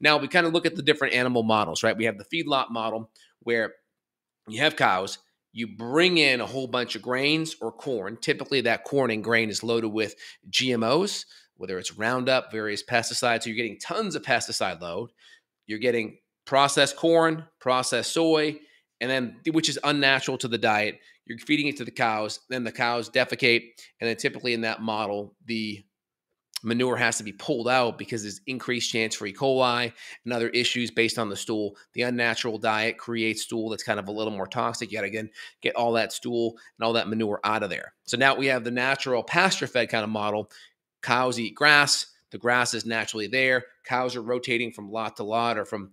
Now we kind of look at the different animal models, right? We have the feedlot model where you have cows, you bring in a whole bunch of grains or corn. Typically, that corn and grain is loaded with GMOs, whether it's Roundup, various pesticides. So you're getting tons of pesticide load. You're getting processed corn, processed soy, and then which is unnatural to the diet. You're feeding it to the cows, then the cows defecate, and then typically in that model, the manure has to be pulled out because there's increased chance for E. coli and other issues based on the stool. The unnatural diet creates stool that's kind of a little more toxic. You got to again get all that stool and all that manure out of there. So now we have the natural pasture-fed kind of model. Cows eat grass. The grass is naturally there. Cows are rotating from lot to lot or from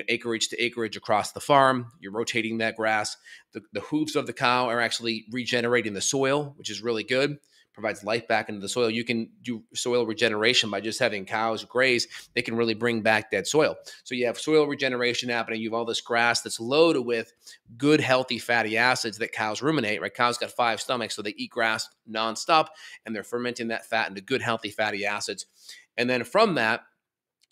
acreage to acreage across the farm. You're rotating that grass. The hooves of the cow are actually regenerating the soil, which is really good. Provides life back into the soil. You can do soil regeneration by just having cows graze. They can really bring back dead soil. So you have soil regeneration happening. You have all this grass that's loaded with good, healthy fatty acids that cows ruminate, right? Cows got 5 stomachs, so they eat grass nonstop, and they're fermenting that fat into good, healthy fatty acids. And then from that,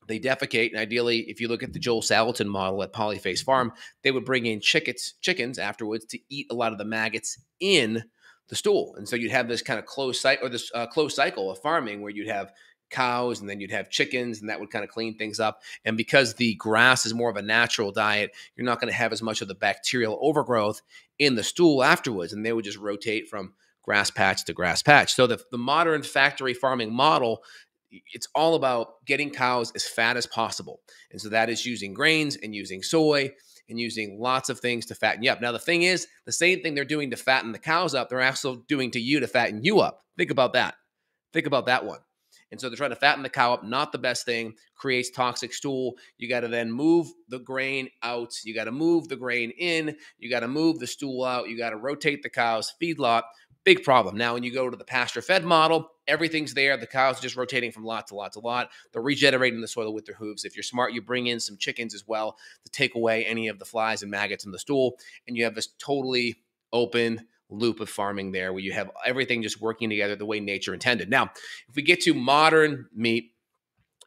they defecate. And ideally, if you look at the Joel Salatin model at Polyface Farm, they would bring in chickens afterwards to eat a lot of the maggots in the stool. And so you'd have this kind of closed cycle of farming where you'd have cows and then you'd have chickens, and that would kind of clean things up. And because the grass is more of a natural diet, you're not going to have as much of the bacterial overgrowth in the stool afterwards. And they would just rotate from grass patch to grass patch. So the modern factory farming model, it's all about getting cows as fat as possible. And so that is using grains and using soy and using lots of things to fatten you up. Now, the thing is, the same thing they're doing to fatten the cows up, they're also doing to you to fatten you up. Think about that. Think about that one. And so they're trying to fatten the cow up, not the best thing, creates toxic stool. You got to then move the grain out. You got to move the grain in. You got to move the stool out. You got to rotate the cows, feedlot. Big problem. Now, when you go to the pasture-fed model, everything's there. The cows are just rotating from lot to lot to lot. They're regenerating the soil with their hooves. If you're smart, you bring in some chickens as well to take away any of the flies and maggots in the stool. And you have this totally open loop of farming there where you have everything just working together the way nature intended. Now, if we get to modern meat,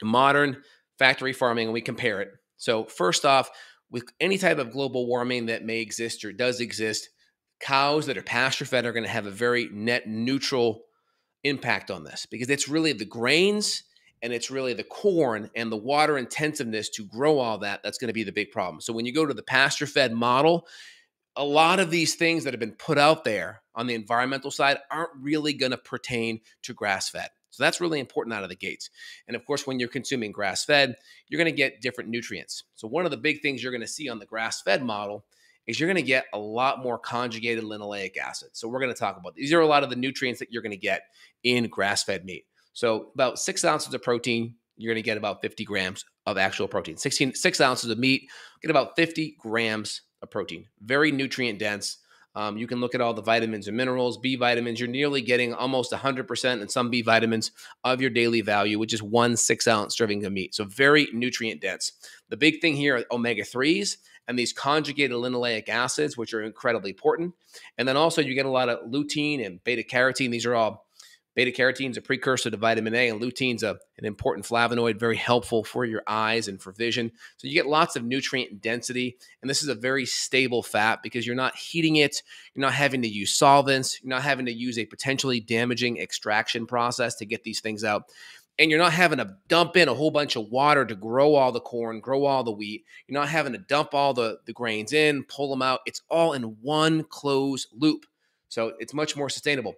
modern factory farming, and we compare it. So first off, with any type of global warming that may exist or does exist, cows that are pasture-fed are going to have a very net neutral impact on this because it's really the grains and it's really the corn and the water intensiveness to grow all that that's going to be the big problem. So when you go to the pasture-fed model, a lot of these things that have been put out there on the environmental side aren't really going to pertain to grass-fed. So that's really important out of the gates. And of course, when you're consuming grass-fed, you're going to get different nutrients. So one of the big things you're going to see on the grass-fed model is you're going to get a lot more conjugated linoleic acid. So we're going to talk about these are a lot of the nutrients that you're going to get in grass-fed meat. So about 6 ounces of protein, you're going to get about 50 grams of actual protein. 6 ounces of meat, get about 50 grams of protein. Very nutrient dense. You can look at all the vitamins and minerals, B vitamins. You're nearly getting almost 100% in some B vitamins of your daily value, which is 1 6-ounce serving of meat. So very nutrient dense. The big thing here are omega-3s and these conjugated linoleic acids, which are incredibly important. And then also you get a lot of lutein and beta-carotene. These are all beta-carotene is a precursor to vitamin A, and lutein's an important flavonoid, very helpful for your eyes and for vision. So you get lots of nutrient density, and this is a very stable fat because you're not heating it, you're not having to use solvents, you're not having to use a potentially damaging extraction process to get these things out. And you're not having to dump in a whole bunch of water to grow all the corn, grow all the wheat. You're not having to dump all the grains in, pull them out. It's all in one closed loop. So it's much more sustainable.